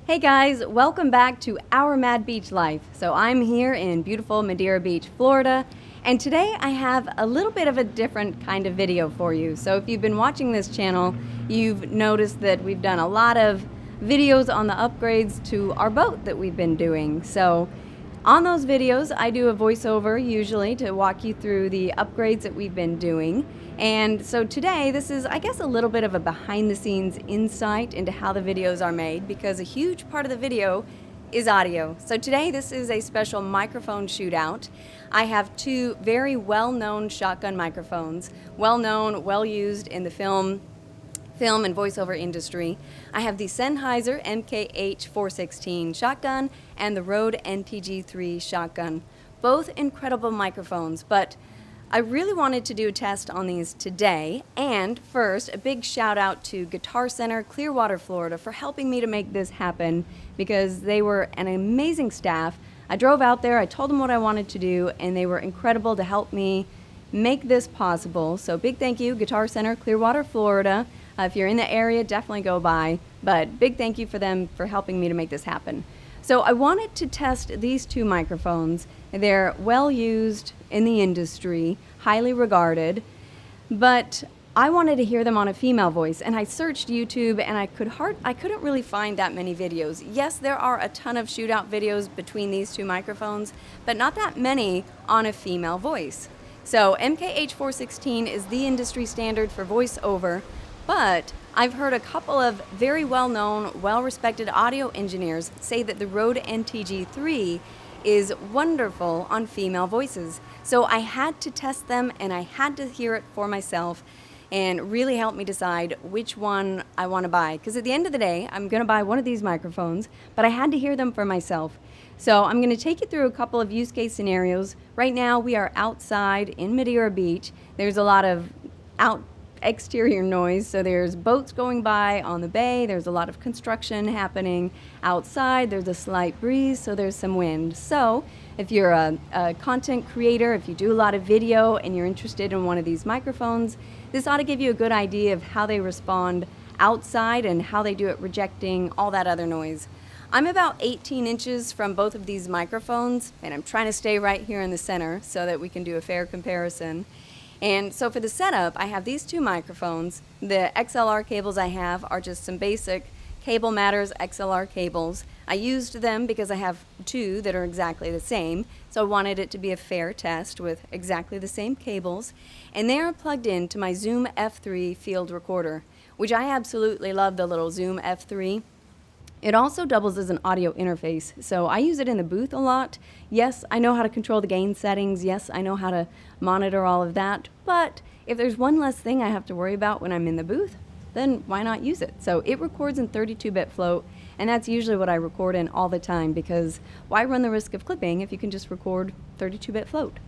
Hey guys, welcome back to Our Mad Beach Life. So I'm here in beautiful Madeira Beach, Florida, and today I have a little bit of a different kind of video for you. So if you've been watching this channel, you've noticed that we've done a lot of videos on the upgrades to our boat that we've been doing. So on those videos, I do a voiceover usually to walk you through the upgrades that we've been doing. And so today, this is, I guess, a little bit of a behind-the-scenes insight into how the videos are made, because a huge part of the video is audio. So today, this is a special microphone shootout. I have two very well-known shotgun microphones, well-known, well-used in the film and voiceover industry. I have the Sennheiser MKH416 shotgun and the RODE NTG3 shotgun. Both incredible microphones, but I really wanted to do a test on these today. And first, a big shout out to Guitar Center, Clearwater, Florida, for helping me to make this happen, because they were an amazing staff. I drove out there, I told them what I wanted to do, and they were incredible to help me make this possible. So big thank you, Guitar Center, Clearwater, Florida. If you're in the area, definitely go by. But big thank you for them for helping me to make this happen. So I wanted to test these two microphones. They're well used in the industry, highly regarded, but I wanted to hear them on a female voice, and I searched YouTube and I couldn't really find that many videos. Yes, there are a ton of shootout videos between these two microphones, but not that many on a female voice. So MKH416 is the industry standard for voiceover, but I've heard a couple of very well-known, well-respected audio engineers say that the RODE NTG3 is wonderful on female voices. So I had to test them and I had to hear it for myself and really help me decide which one I want to buy. Because at the end of the day, I'm going to buy one of these microphones, but I had to hear them for myself. So I'm going to take you through a couple of use case scenarios. Right now we are outside in Madeira Beach. There's a lot of exterior noise, so there's boats going by on the bay, there's a lot of construction happening outside, there's a slight breeze, so there's some wind. So if you're a content creator, if you do a lot of video and you're interested in one of these microphones, this ought to give you a good idea of how they respond outside and how they do it rejecting all that other noise. I'm about 18 inches from both of these microphones, and I'm trying to stay right here in the center so that we can do a fair comparison. And so for the setup, I have these two microphones. The XLR cables I have are just some basic Cable Matters XLR cables. I used them because I have two that are exactly the same, so I wanted it to be a fair test with exactly the same cables. And they are plugged into my Zoom F3 field recorder, which I absolutely love, the little Zoom F3. It also doubles as an audio interface, so I use it in the booth a lot. Yes, I know how to control the gain settings. Yes, I know how to monitor all of that. But if there's one less thing I have to worry about when I'm in the booth, then why not use it? So it records in 32-bit float, and that's usually what I record in all the time, because why run the risk of clipping if you can just record 32-bit float?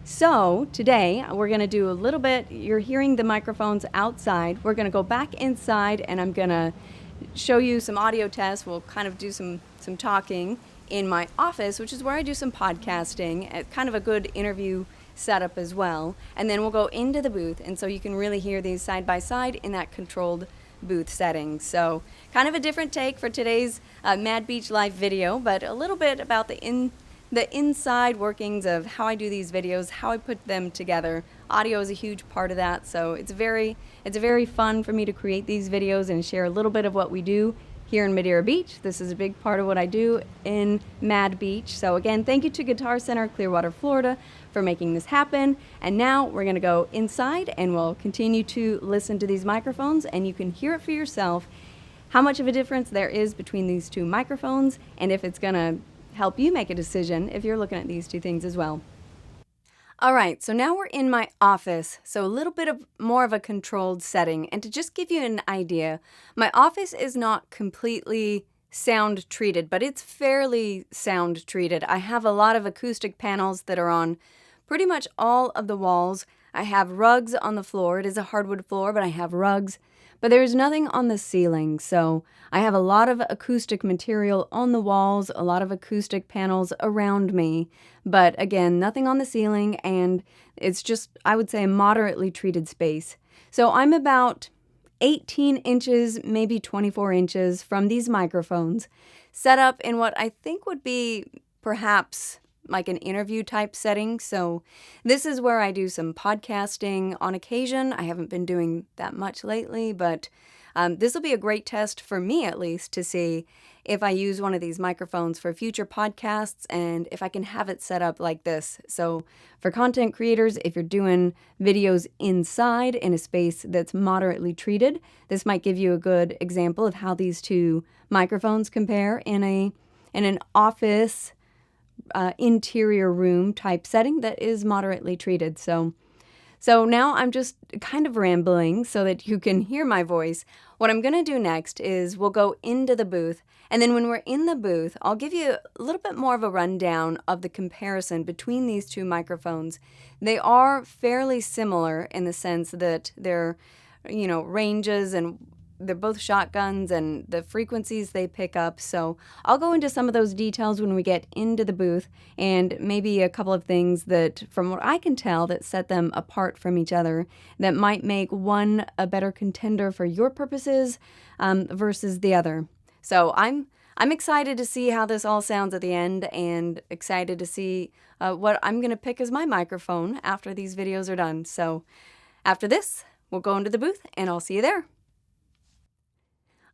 So today we're going to do a little bit, you're hearing the microphones outside. We're going to go back inside, and I'm going to show you some audio tests. We'll kind of do some talking in my office, which is where I do some podcasting, kind of a good interview setup as well. And then we'll go into the booth, and so you can really hear these side by side in that controlled booth setting. So kind of a different take for today's Mad Beach Live video, but a little bit about the inside workings of how I do these videos, how I put them together. Audio is a huge part of that, so it's very fun for me to create these videos and share a little bit of what we do here in Madeira Beach. This is a big part of what I do in Mad Beach. So again, thank you to Guitar Center, Clearwater, Florida, for making this happen. And now we're going to go inside and we'll continue to listen to these microphones, and you can hear it for yourself how much of a difference there is between these two microphones, and if it's going to help you make a decision if you're looking at these two things as well. All right, so now we're in my office, so a little bit of more of a controlled setting. And to just give you an idea, my office is not completely sound treated, but it's fairly sound treated. I have a lot of acoustic panels that are on pretty much all of the walls. I have rugs on the floor. It is a hardwood floor, but I have rugs. But there's nothing on the ceiling, so I have a lot of acoustic material on the walls, a lot of acoustic panels around me, but again, nothing on the ceiling, and it's just, I would say, a moderately treated space. So I'm about 18 inches, maybe 24 inches from these microphones, set up in what I think would be perhaps like an interview type setting. So this is where I do some podcasting on occasion. I haven't been doing that much lately, but this will be a great test for me, at least, to see if I use one of these microphones for future podcasts and if I can have it set up like this. So for content creators, if you're doing videos inside in a space that's moderately treated, this might give you a good example of how these two microphones compare in an office interior room type setting that is moderately treated. So now I'm just kind of rambling so that you can hear my voice. What I'm going to do next is we'll go into the booth, and then when we're in the booth, I'll give you a little bit more of a rundown of the comparison between these two microphones. They are fairly similar in the sense that they're, ranges, and they're both shotguns and the frequencies they pick up. So I'll go into some of those details when we get into the booth, and maybe a couple of things that, from what I can tell, that set them apart from each other that might make one a better contender for your purposes versus the other. So I'm excited to see how this all sounds at the end, and excited to see what I'm going to pick as my microphone after these videos are done. So after this, we'll go into the booth, and I'll see you there.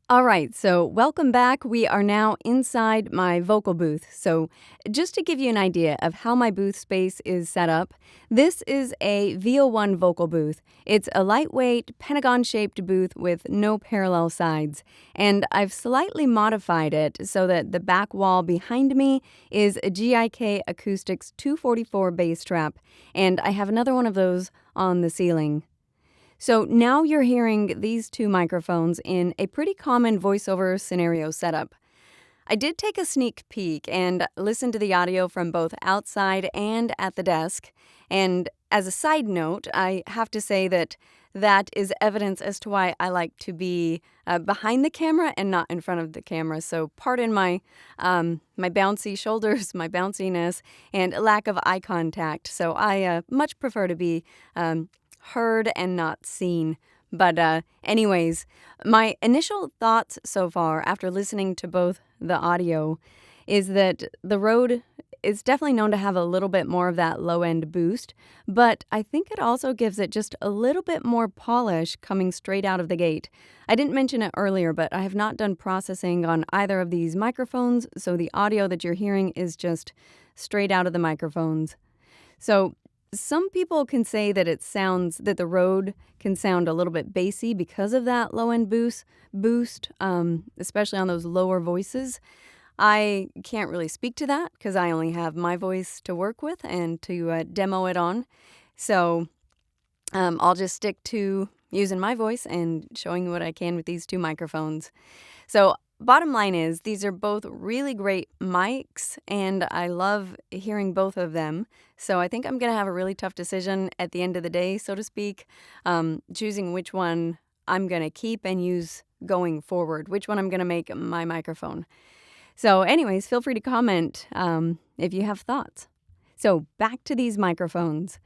All right, so welcome back. We are now inside my vocal booth. So just to give you an idea of how my booth space is set up, this is a VO1 VocalBooth. It's a lightweight, pentagon-shaped booth with no parallel sides. And I've slightly modified it so that the back wall behind me is a GIK Acoustics 244 bass trap, and I have another one of those on the ceiling. So now you're hearing these two microphones in a pretty common voiceover scenario setup. I did take a sneak peek and listen to the audio from both outside and at the desk. And as a side note, I have to say that that is evidence as to why I like to be behind the camera and not in front of the camera. So pardon my bouncy shoulders, my bounciness, and lack of eye contact. So I much prefer to be heard and not seen. But anyways, my initial thoughts so far after listening to both the audio is that the RODE is definitely known to have a little bit more of that low-end boost, but I think it also gives it just a little bit more polish coming straight out of the gate. I didn't mention it earlier, but I have not done processing on either of these microphones, so the audio that you're hearing is just straight out of the microphones. So some people can say that that the RODE can sound a little bit bassy because of that low-end boost, especially on those lower voices. I can't really speak to that because I only have my voice to work with and to demo it on. So I'll just stick to using my voice and showing you what I can with these two microphones. So bottom line is, these are both really great mics, and I love hearing both of them. So I think I'm going to have a really tough decision at the end of the day, so to speak, choosing which one I'm going to keep and use going forward, which one I'm going to make my microphone. So anyways, feel free to comment if you have thoughts. So back to these microphones.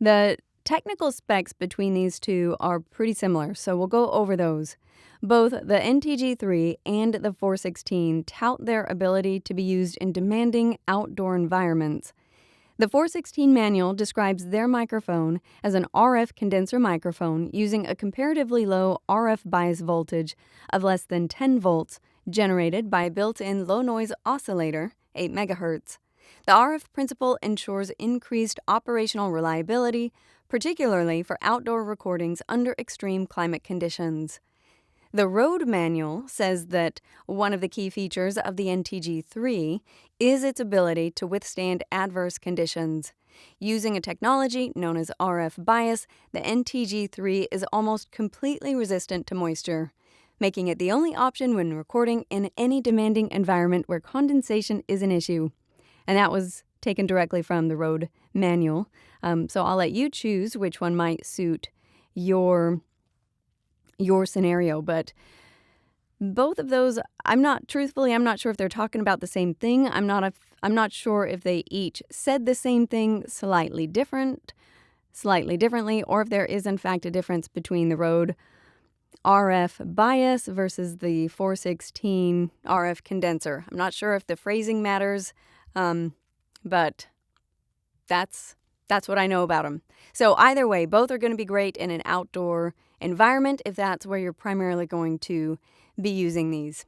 The technical specs between these two are pretty similar, so we'll go over those. Both the NTG3 and the 416 tout their ability to be used in demanding outdoor environments. The 416 manual describes their microphone as an RF condenser microphone using a comparatively low RF bias voltage of less than 10 volts generated by a built-in low-noise oscillator, 8 MHz. The RF principle ensures increased operational reliability, particularly for outdoor recordings under extreme climate conditions. The RODE manual says that one of the key features of the NTG3 is its ability to withstand adverse conditions. Using a technology known as RF bias, the NTG3 is almost completely resistant to moisture, making it the only option when recording in any demanding environment where condensation is an issue. And that was taken directly from the RODE manual. So I'll let you choose which one might suit your scenario, but both of those, I'm not sure if they're talking about the same thing. I'm not sure if they each said the same thing slightly differently, or if there is in fact a difference between the RODE RF bias versus the 416 RF condenser. I'm not sure if the phrasing matters, but that's what I know about them. So either way, both are going to be great in an outdoor environment if that's where you're primarily going to be using these.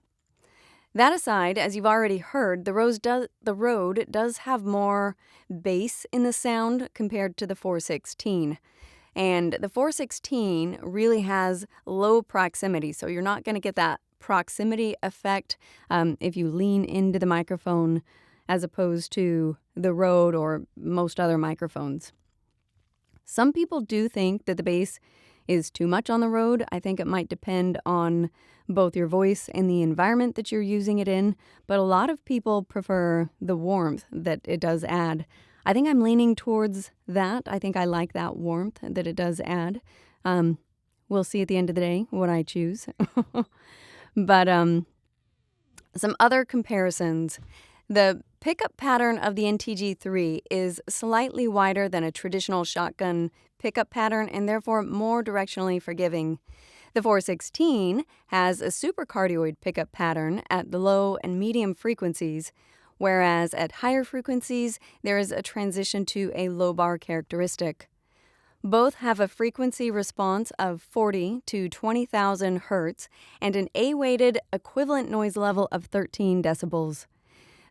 That aside, as you've already heard, the RODE does have more bass in the sound compared to the 416. And the 416 really has low proximity, so you're not going to get that proximity effect if you lean into the microphone as opposed to the RODE or most other microphones. Some people do think that the bass is too much on the RODE. I think it might depend on both your voice and the environment that you're using it in, but a lot of people prefer the warmth that it does add. I think I'm leaning towards that. I think I like that warmth that it does add. We'll see at the end of the day what I choose. But some other comparisons. The pickup pattern of the NTG3 is slightly wider than a traditional shotgun pickup pattern and therefore more directionally forgiving. The 416 has a supercardioid pickup pattern at the low and medium frequencies, whereas at higher frequencies there is a transition to a low bar characteristic. Both have a frequency response of 40 to 20,000 hertz and an A-weighted equivalent noise level of 13 decibels.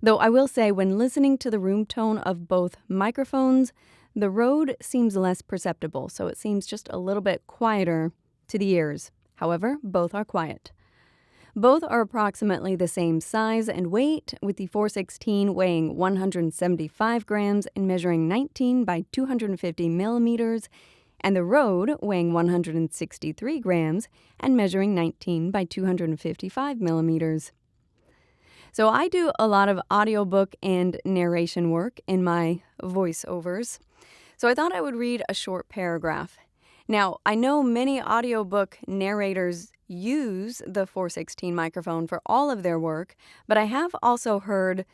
Though I will say, when listening to the room tone of both microphones, the RODE seems less perceptible, so it seems just a little bit quieter to the ears. However, both are quiet. Both are approximately the same size and weight, with the 416 weighing 175 grams and measuring 19 by 250 millimeters, and the RODE weighing 163 grams and measuring 19 by 255 millimeters. So I do a lot of audiobook and narration work in my voiceovers, so I thought I would read a short paragraph. Now, I know many audiobook narrators use the 416 microphone for all of their work, but I have also heard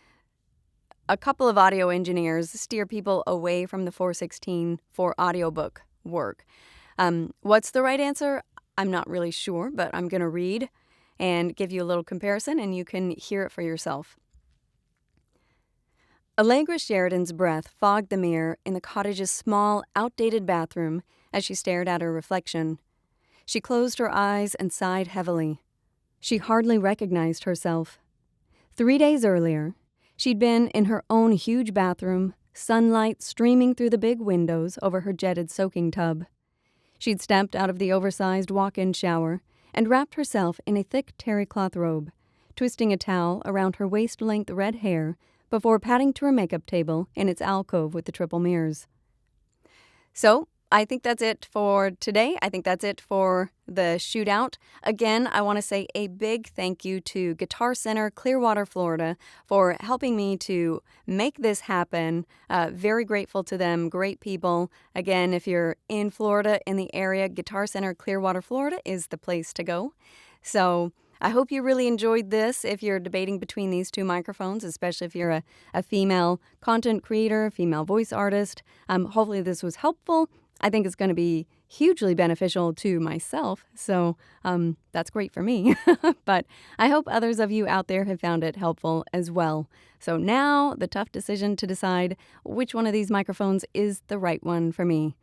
a couple of audio engineers steer people away from the 416 for audiobook work. What's the right answer? I'm not really sure, but I'm going to read and give you a little comparison, and you can hear it for yourself. Allegra Sheridan's breath fogged the mirror in the cottage's small, outdated bathroom as she stared at her reflection. She closed her eyes and sighed heavily. She hardly recognized herself. 3 days earlier, she'd been in her own huge bathroom, sunlight streaming through the big windows over her jetted soaking tub. She'd stepped out of the oversized walk-in shower and wrapped herself in a thick terry cloth robe, twisting a towel around her waist-length red hair before padding to her makeup table in its alcove with the triple mirrors. So, I think that's it for today. I think that's it for the shootout. Again, I want to say a big thank you to Guitar Center, Clearwater, Florida, for helping me to make this happen. Very grateful to them. Great people. Again, if you're in Florida, in the area, Guitar Center, Clearwater, Florida is the place to go. So I hope you really enjoyed this if you're debating between these two microphones, especially if you're a female content creator, female voice artist. Hopefully this was helpful. I think it's going to be hugely beneficial to myself, so that's great for me. But I hope others of you out there have found it helpful as well. So now the tough decision to decide which one of these microphones is the right one for me.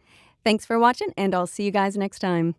Thanks for watching, and I'll see you guys next time.